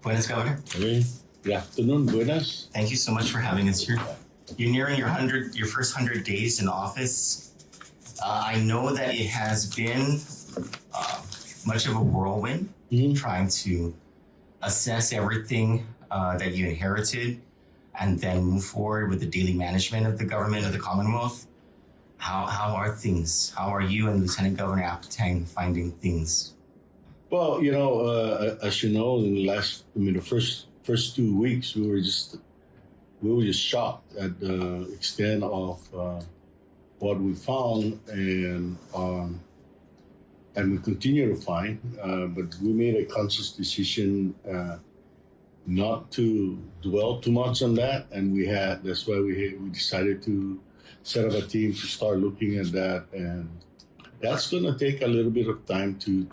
Buenas, Governor. Hey, good afternoon, buenas. Thank you so much for having us here. You're nearing your first 100 days in office. I know that it has been much of a whirlwind trying to assess everything that you inherited and then move forward with the daily management of the government of the Commonwealth. How are things? How are you and Lieutenant Governor Apatang finding things? Well, as you know, in the first 2 weeks, we were just shocked at the extent of what we found, and we continue to find. But we made a conscious decision not to dwell too much on that, and that's why we decided to set up a team to start looking at that, and that's going to take a little bit of time to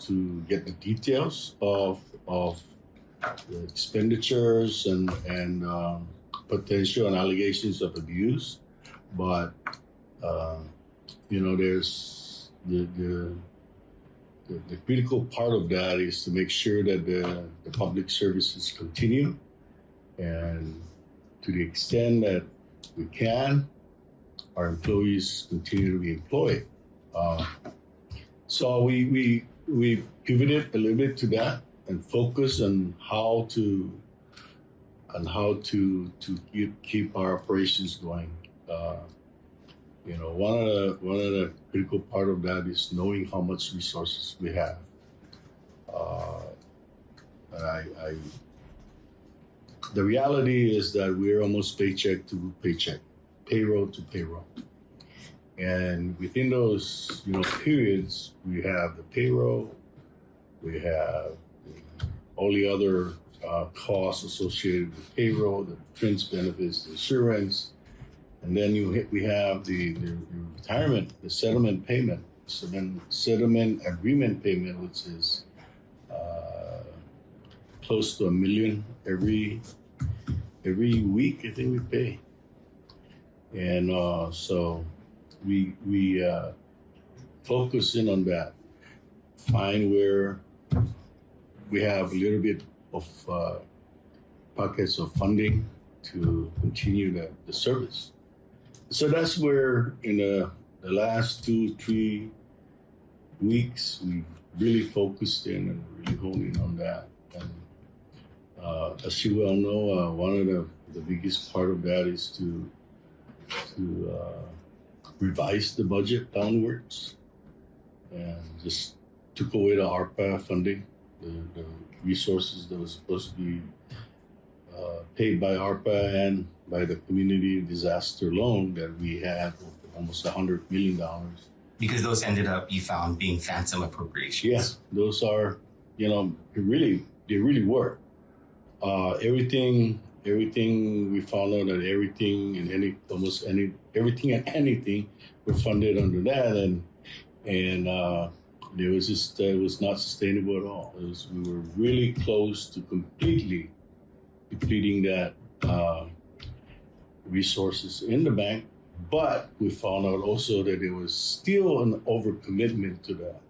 get the details of the expenditures and potential and allegations of abuse. But there's the critical part of that is to make sure that the public services continue, and to the extent that we can, our employees continue to be employed. So we pivoted a little bit to that and focus on how to keep our operations going. One of the critical part of that is knowing how much resources we have. The reality is that we're almost paycheck to paycheck, payroll to payroll. And within those, periods, we have the payroll, we have all the other costs associated with payroll, the fringe benefits, the insurance, and then we have the retirement, the settlement payment, settlement agreement payment, which is close to $1 million every week. I think we pay, and so. We focus in on that, find where we have a little bit of pockets of funding to continue the service. So that's where in the last 2-3 weeks, we really focused in and really honed in on that. And as you well know, one of the biggest part of that is to revise the budget downwards, and just took away the ARPA funding, the resources that was supposed to be paid by ARPA and by the community disaster loan that we had almost $100 million. Because those ended up, you found, being phantom appropriations. Yeah, those are, they really were. Everything we found out that everything and everything and anything were funded under that, and it was not sustainable at all. We were really close to completely depleting that resources in the bank, but we found out also that there was still an overcommitment to that.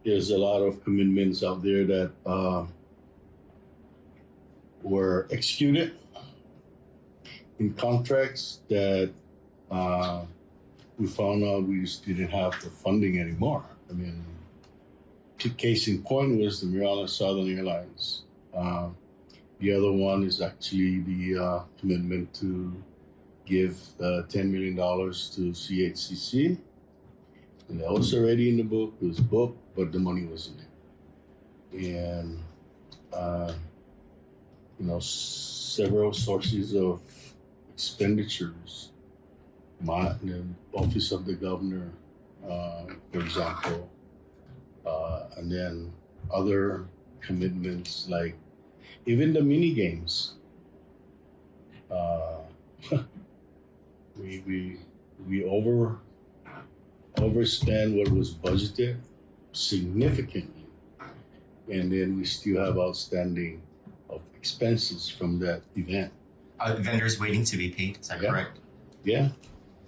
There's a lot of commitments out there that were executed in contracts that we found out we just didn't have the funding anymore. I mean, case in point was the Mirana Southern Airlines. The other one is actually the commitment to give $10 million to CHCC. And that was already in the book. It was booked, but the money wasn't there. And several sources of expenditures, the Office of the Governor, for example, and then other commitments like even the mini games. We overspend what was budgeted significantly, and then we still have outstanding of expenses from that event. Are the vendors waiting to be paid? Is that correct? Yeah,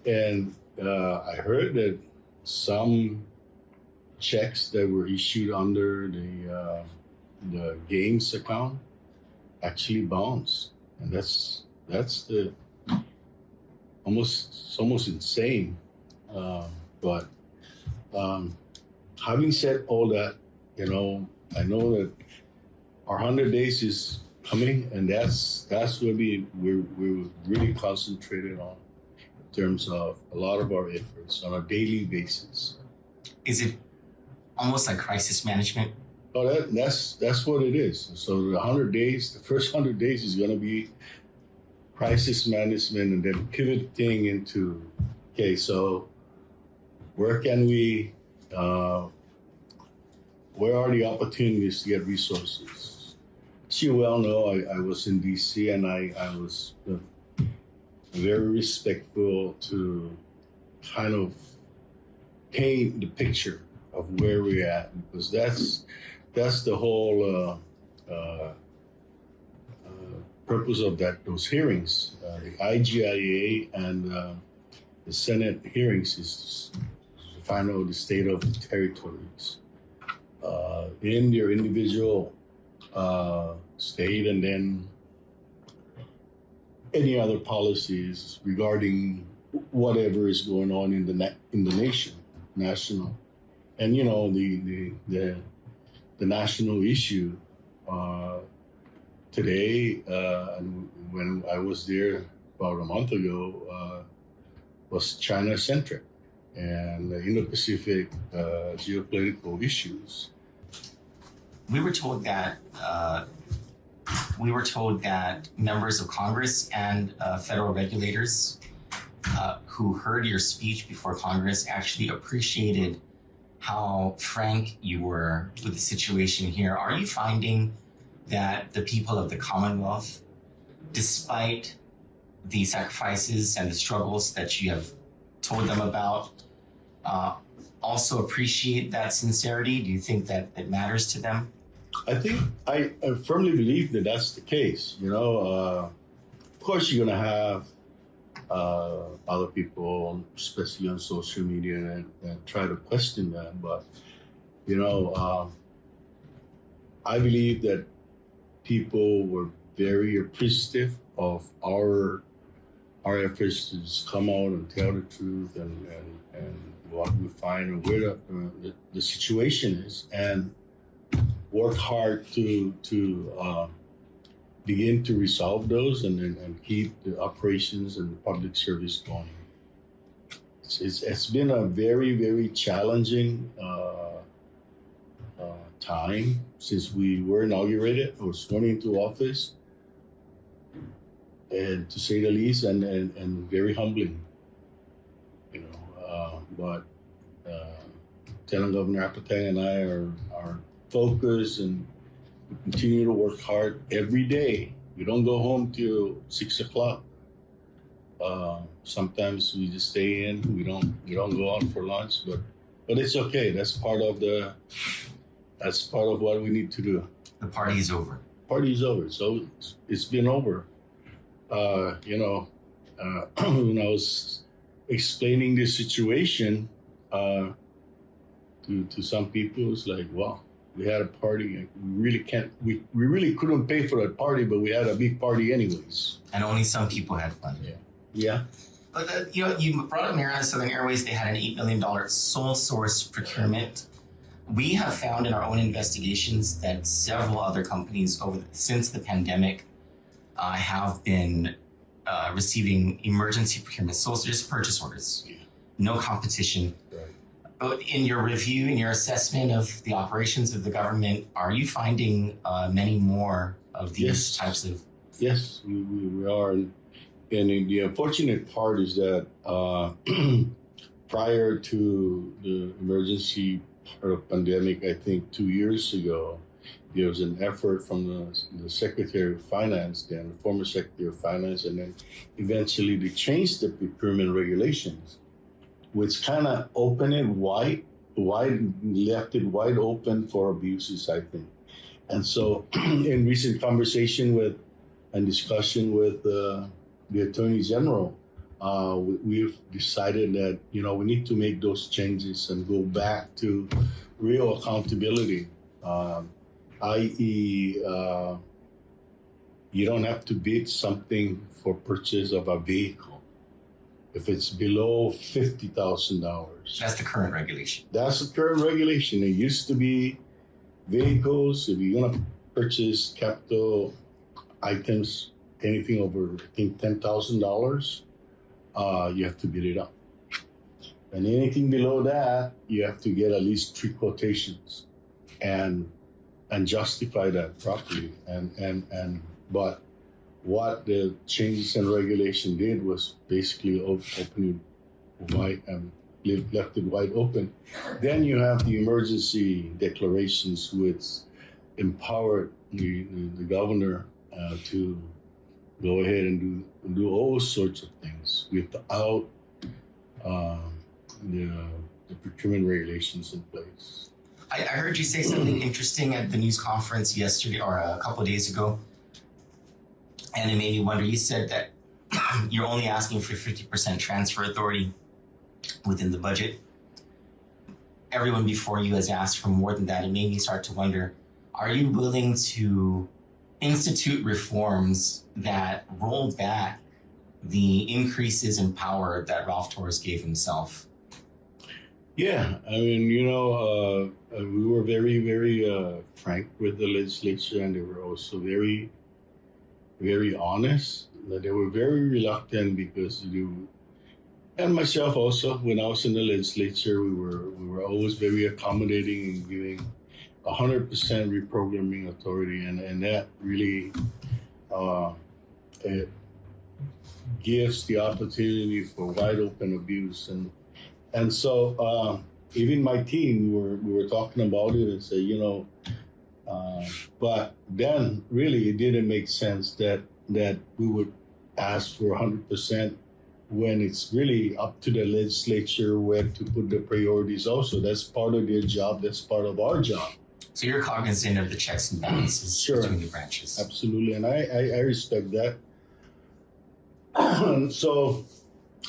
and I heard that some checks that were issued under the games account actually bounce, and that's the it's almost insane. But having said all that, I know that our 100 days is coming, and that's where we're really concentrated on in terms of a lot of our efforts on a daily basis. Is it almost like crisis management? Oh, that's what it is. So the first 100 days is going to be crisis management, and then pivoting into, okay, so where can we, where are the opportunities to get resources? As you well know, I was in DC, and I was very respectful to kind of paint the picture of where we're at, because that's the whole purpose of those hearings. The IGIA and the Senate hearings is to find out the state of the territories in their individual state, and then any other policies regarding whatever is going on in the nation, national, and the national issue today, and when I was there about a month ago, was China-centric and the Indo-Pacific geopolitical issues. We were told that members of Congress and federal regulators who heard your speech before Congress actually appreciated how frank you were with the situation here. Are you finding that the people of the Commonwealth, despite the sacrifices and the struggles that you have told them about, also appreciate that sincerity? Do you think that it matters to them? I firmly believe that that's the case. Of course, you're going to have other people, especially on social media, that try to question that. But, I believe that people were very appreciative of our efforts to just come out and tell the truth and what we find and where the situation is, and work hard to begin to resolve those and keep the operations and the public service going. It's been a very, very challenging time since we were inaugurated or sworn into office, and to say the least, and very humbling. But Lieutenant Governor Apateng and I are focused, and we continue to work hard every day. We don't go home till 6 o'clock. Sometimes we just stay in. We don't go out for lunch, but it's okay. That's part of what we need to do. The party is over. Party's over. So it's been over. When I was explaining the situation to some people, it's like, wow, we had a party. We really couldn't pay for that party, but we had a big party anyways. And only some people had fun. Yeah. But you brought up Maryland Southern Airways. They had an $8 million sole source procurement. We have found in our own investigations that several other companies since the pandemic have been receiving emergency procurement, so just purchase orders, no competition. Right. But in your review, in your assessment of the operations of the government, are you finding many more of these types of? Yes, we are. And the unfortunate part is that prior to the emergency part of pandemic, I think 2 years ago, there was an effort from the Secretary of Finance, then the former Secretary of Finance, and then eventually they changed the procurement regulations, which kind of opened it left it wide open for abuses, I think. And so in recent conversation and discussion with the Attorney General, we've decided that, we need to make those changes and go back to real accountability, i.e., you don't have to bid something for purchase of a vehicle if it's below $50,000. That's the current regulation. That's the current regulation. It used to be vehicles, if you're gonna purchase capital items, anything over, I think, $10,000, you have to bid it up. And anything below that, you have to get at least 3 quotations and justify that properly. But what the changes in regulation did was basically opening wide and left it wide open. Then you have the emergency declarations, which empowered the governor to go ahead and do all sorts of things without the procurement regulations in place. I heard you say something interesting at the news conference yesterday or a couple of days ago, and it made me wonder. You said that you're only asking for 50% transfer authority within the budget. Everyone before you has asked for more than that. It made me start to wonder, are you willing to institute reforms that roll back the increases in power that Ralph Torres gave himself? Yeah, I mean, we were very, very frank with the legislature, and they were also very, very honest. That they were very reluctant because and myself also, when I was in the legislature, we were always very accommodating and giving 100% reprogramming authority, and that really it gives the opportunity for wide open abuse, and so even my team we were talking about it and say, but then really it didn't make sense that we would ask for 100% when it's really up to the legislature where to put the priorities. Also, that's part of their job. That's part of our job. So you're cognizant of the checks and balances Sure. between the branches. Absolutely, and I respect that. So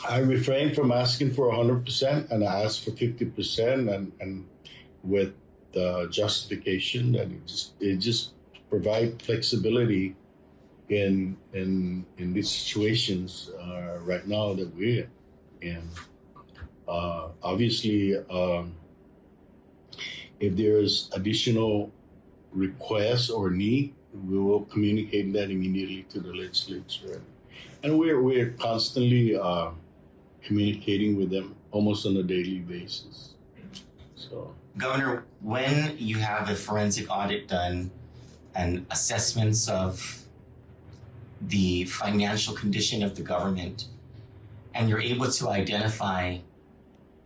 I refrained from asking for 100%, and I asked for 50%, and with the justification that it just provide flexibility in these situations right now that we're in. Obviously, if there is additional requests or need, we will communicate that immediately to the legislature, and we're constantly communicating with them almost on a daily basis. So, Governor, when you have a forensic audit done and assessments of the financial condition of the government, and you're able to identify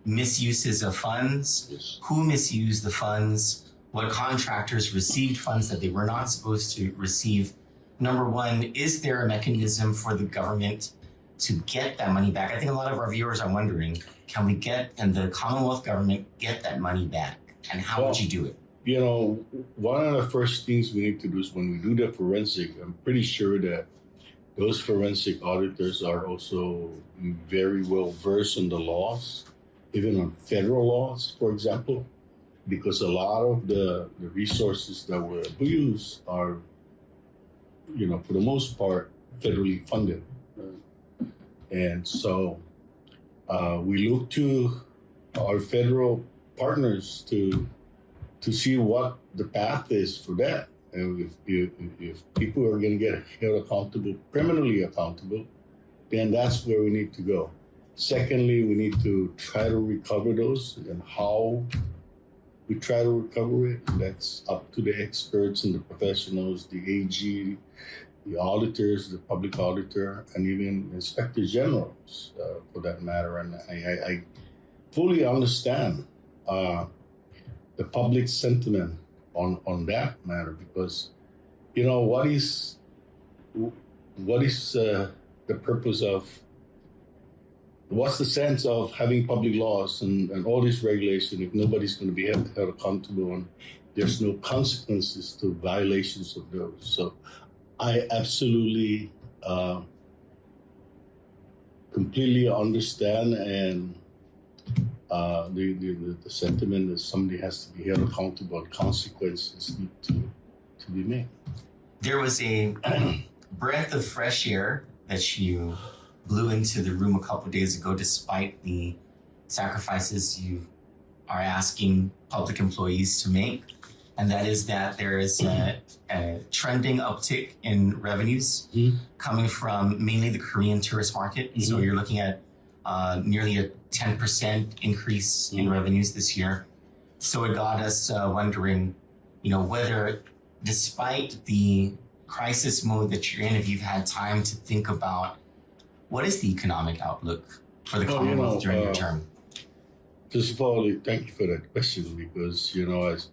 misuses of funds, yes. who misused the funds, what contractors received funds that they were not supposed to receive, number one, is there a mechanism for the government to get that money back? I think a lot of our viewers are wondering, can the Commonwealth government get that money back? And how would you do it? One of the first things we need to do is when we do the forensic, I'm pretty sure that those forensic auditors are also very well versed in the laws, even on federal laws, for example, because a lot of the resources that were abused are, for the most part, federally funded. And so we look to our federal partners to see what the path is for that. And if people are going to get held accountable, criminally accountable, then that's where we need to go. Secondly, we need to try to recover those, and how we try to recover it, that's up to the experts and the professionals, the AG, the auditors, the public auditor, and even inspector generals, for that matter. And I fully understand the public sentiment on that matter, because what is the purpose of, what's the sense of having public laws and all this regulation if nobody's going to be held accountable and there's no consequences to violations of those? So I absolutely completely understand and the sentiment that somebody has to be held accountable and consequences need to be made. There was a breath of fresh air that you blew into the room a couple days ago, despite the sacrifices you are asking public employees to make. And that is that there is a trending uptick in revenues coming from mainly the Korean tourist market. So you're looking at nearly a 10% increase in revenues this year. So it got us wondering, whether despite the crisis mode that you're in, if you've had time to think about what is the economic outlook for the Commonwealth during your term? First of all, thank you for that question, because,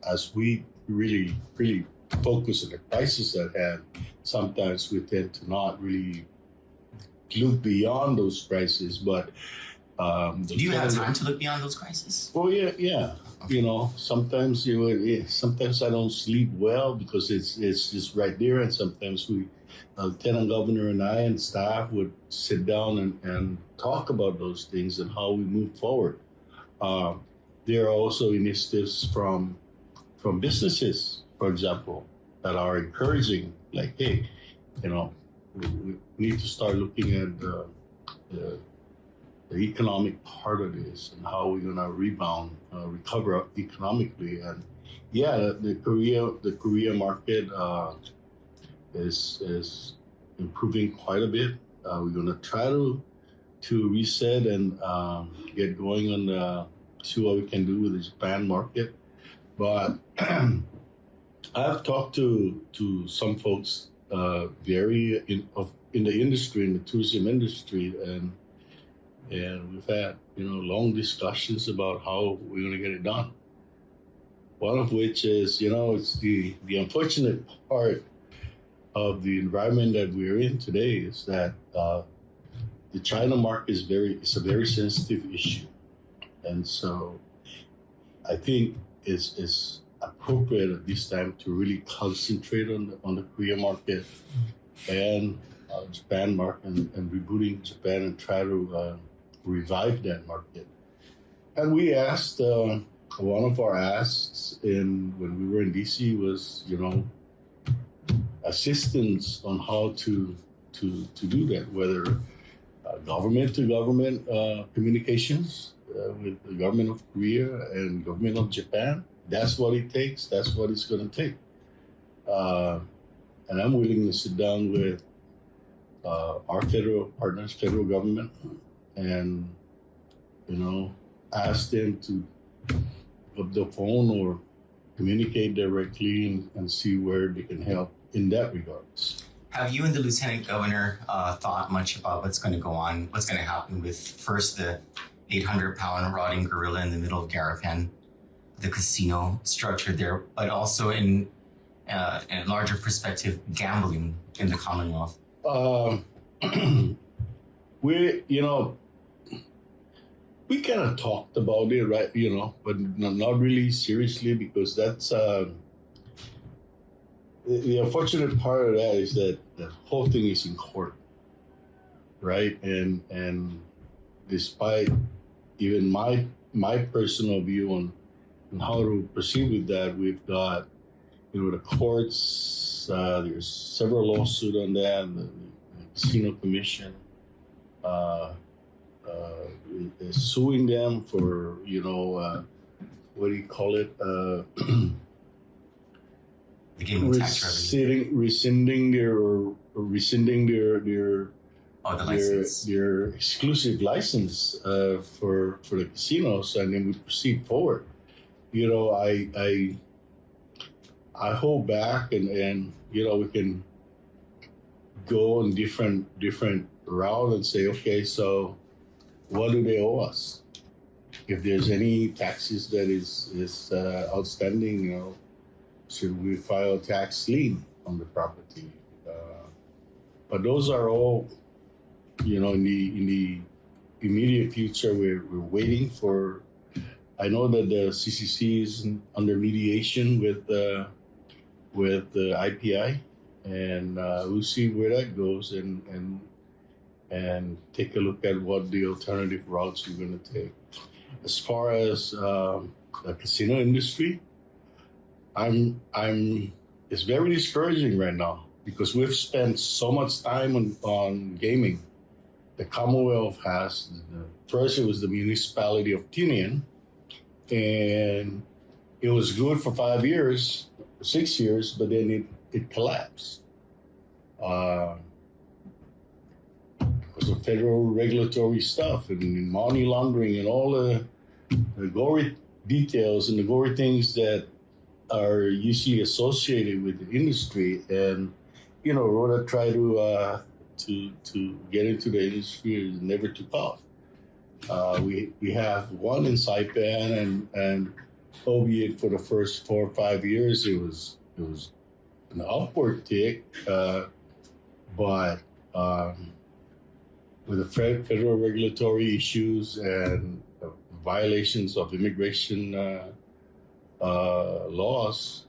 as we really, really focus on the crisis at hand, sometimes we tend to not really look beyond those crises. But do you have time to look beyond those crises? Well, yeah. Sometimes sometimes I don't sleep well because it's just right there, and sometimes Lieutenant Governor and I and staff would sit down and talk about those things and how we move forward. There are also initiatives from businesses, for example, that are encouraging, like, hey, we need to start looking at the economic part of this and how we're gonna recover economically. And the Korea market is improving quite a bit. We're gonna try to reset and get going on see what we can do with the Japan market. But I've talked to some folks very in the industry, in the tourism industry, and we've had long discussions about how we're going to get it done. One of which is it's the unfortunate part of the environment that we're in today is that the China market is a very sensitive issue, and so I think it's appropriate at this time to really concentrate on the Korea market and Japan market and rebooting Japan and try to revive that market. And we asked, one of our asks when we were in DC was, assistance on how to do that, whether government to government communications with the government of Korea and government of Japan. That's what it takes. That's what it's going to take. And I'm willing to sit down with our federal partners, federal government, and ask them to up the phone or communicate directly and see where they can help in that regards. Have you and the Lieutenant Governor thought much about what's going to go on, what's going to happen with first the 800-pound rotting gorilla in the middle of Garapan, the casino structure there, but also in a larger perspective, gambling in the Commonwealth? We kind of talked about it, right? But not really seriously, because that's the unfortunate part of that is that the whole thing is in court, right? And despite even my personal view on how to proceed with that, we've got the courts. There's several lawsuits on that. And the Casino Commission is suing them for what do you call it? The gaming tax revenue. Rescinding their the license. their exclusive license for the casinos, and then we proceed forward. I hold back and we can go on different route and say, okay, so what do they owe us? If there's any taxes that is outstanding, should we file a tax lien on the property? But those are all, in the immediate future. We're waiting for. I know that the CCC is under mediation with the IPI, and we'll see where that goes and take a look at what the alternative routes we're going to take. As far as the casino industry, it's very discouraging right now. because we've spent so much time on gaming. The Commonwealth has, first it was the municipality of Tinian, and it was good for 5 years, 6 years, but then it collapsed. Because of federal regulatory stuff and money laundering and all the gory details and the gory things that are usually associated with the industry. And, Rhoda tried to get into the industry and never took off. We have one in Saipan, and albeit for the first 4 or 5 years, it was an upward tick, but with the federal regulatory issues and violations of immigration laws,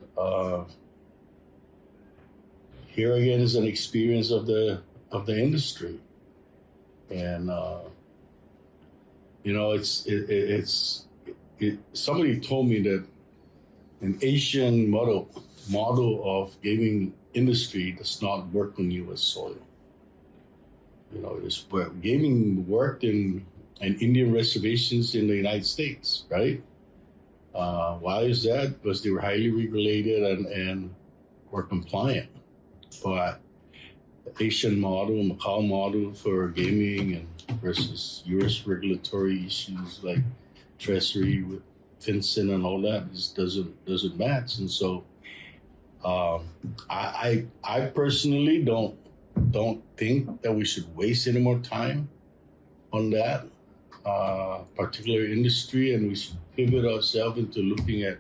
here again is an experience of the industry, and somebody told me that an Asian model of gaming industry does not work on U.S. soil. Gaming worked in Indian reservations in the United States, right? Why is that? Because they were highly regulated and were compliant. But the Asian model, Macau model for gaming and versus U.S. regulatory issues like Treasury with FinCEN and all that just doesn't match. And so I personally don't think that we should waste any more time on that particular industry, and we should pivot ourselves into looking at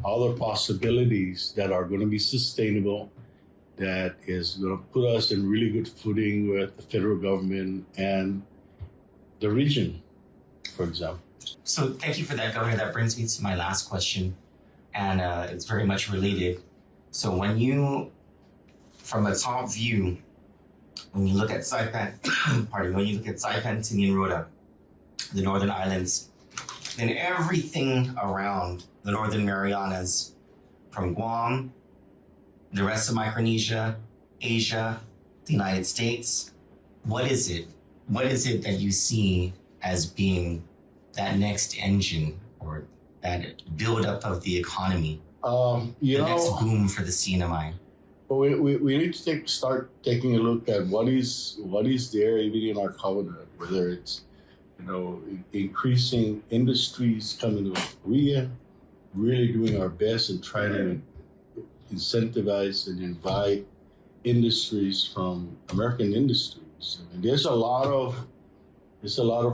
other possibilities that are going to be sustainable, that is going to put us in really good footing with the federal government and the region, for example. So thank you for that, Governor. That brings me to my last question, and it's very much related. So when you, from a top view, when you look at Saipan, Tinian, Rota, the Northern Islands, then everything around the Northern Marianas, from Guam, the rest of Micronesia, Asia, the United States, what is it? What is it that you see as being that next engine or that buildup of the economy? Next boom for the CNMI? Well, we need to start taking a look at what is there even in our covenant, whether it's increasing industries coming to Korea, really doing our best and trying to incentivize and invite industries from American industries. I mean, there's a lot of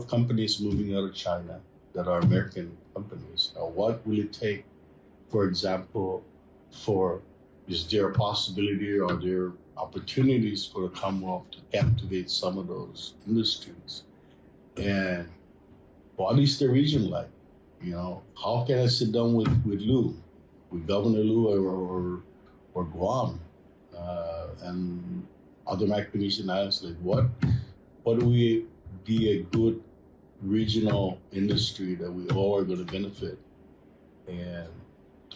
companies moving out of China that are American companies. Now, what will it take, for example, is there a possibility or are there opportunities for the Commonwealth to captivate some of those industries? And what is the region like? How can I sit down with Lou, with Governor Lou or Guam and other Micronesian islands? Like what would be a good regional industry that we all are going to benefit? And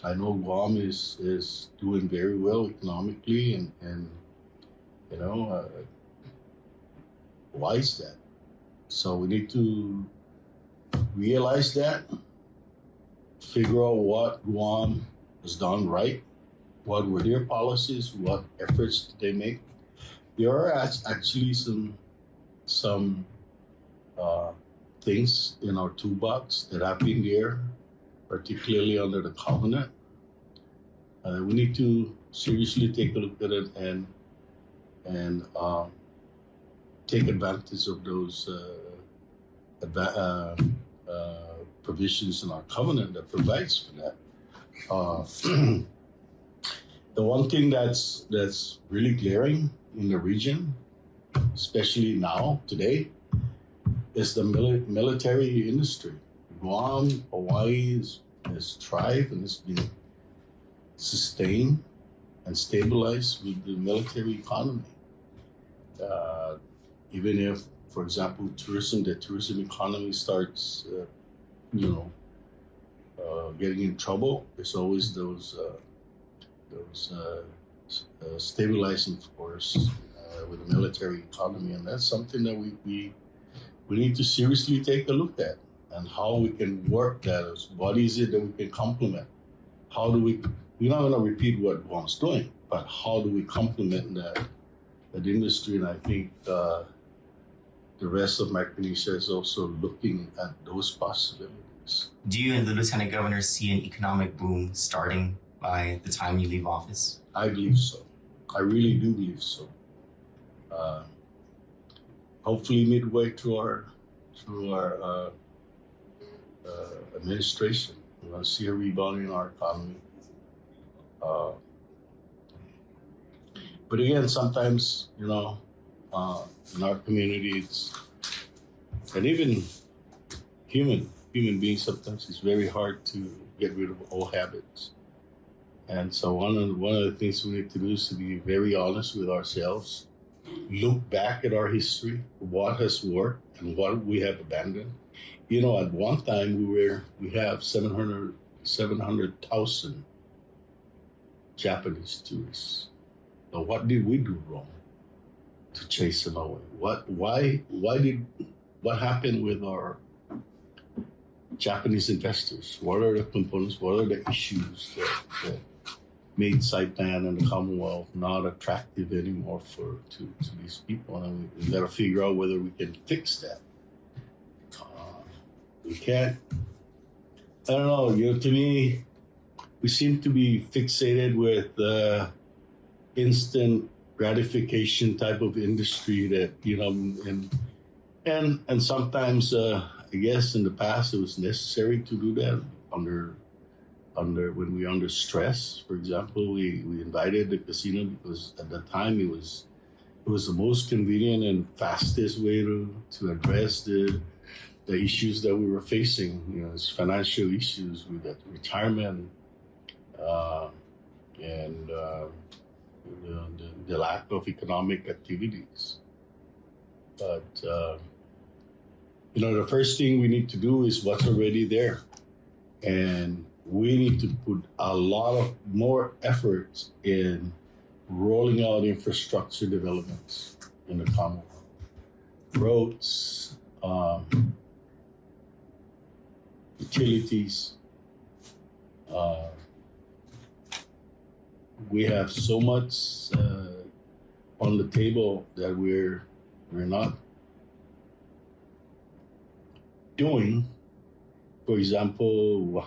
I know Guam is doing very well economically, and why is that? So we need to realize that, figure out what Guam has done right, what were their policies, what efforts did they make. There are actually some things in our toolbox that have been there, particularly under the covenant. We need to seriously take a look at it and take advantage of those provisions in our covenant that provides for that. The one thing that's really glaring in the region, especially now, today, is the military industry. Guam, Hawaii has thrived and has been sustained and stabilized with the military economy. Even if, for example, the tourism economy starts, getting in trouble, there's always those stabilizing or with the military economy, and that's something that we need to seriously take a look at, and how we can work that. What is it that we can complement? How do we're not going to repeat what Guam's doing, but how do we complement that industry? And I think the rest of Micronesia is also looking at those possibilities. Do you and the Lieutenant Governor see an economic boom starting by the time you leave office? I believe so. I really do believe so. Hopefully midway through our administration, we're going to see a rebound in our economy. But again, sometimes, in our communities, and even human beings, sometimes it's very hard to get rid of old habits. And so one of the things we need to do is to be very honest with ourselves, look back at our history, what has worked and what we have abandoned. At one time we have 700,000 Japanese tourists. But what did we do wrong to chase them away? What happened with our Japanese investors? What are the components? What are the issues that made Saipan and the Commonwealth not attractive anymore to these people? And we got to figure out whether we can fix that. We can't. I don't know. To me, we seem to be fixated with instant gratification type of industry that and sometimes I guess in the past it was necessary to do that under when we were under stress. For example, we invited the casino because at the time it was the most convenient and fastest way to address the issues that we were facing. It's financial issues with that retirement and the lack of economic activities. But the first thing we need to do is what's already there, and we need to put a lot of more effort in rolling out infrastructure developments in the Commonwealth. Roads, utilities. We have so much on the table that we're not doing. For example,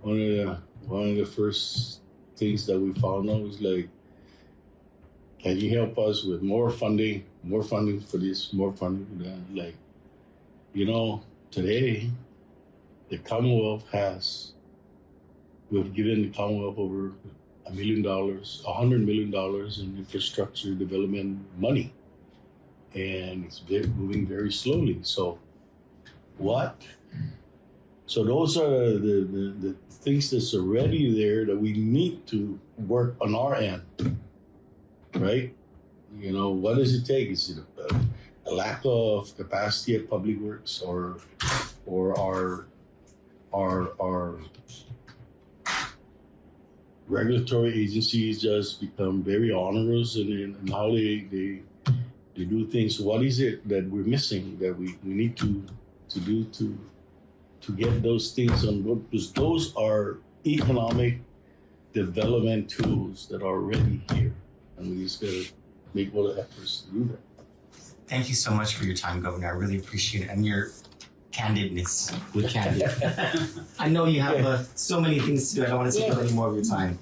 one of the first things that we found out was like, can you help us with more funding for this, more funding for that? Like, today the Commonwealth we've given the Commonwealth over $100 million in infrastructure development money, and it's moving very slowly. So those are the things that's already there that we need to work on our end, right? What does it take? Is it a lack of capacity at Public Works, or our regulatory agencies just become very onerous in how they do things? What is it that we're missing that we need to do to get those things on board? Because those are economic development tools that are already here, and we just gotta make all the efforts to do that. Thank you so much for your time, Governor. I really appreciate it, and your candidness with Candid. I know you have so many things to do. I don't want to take up any more of your time.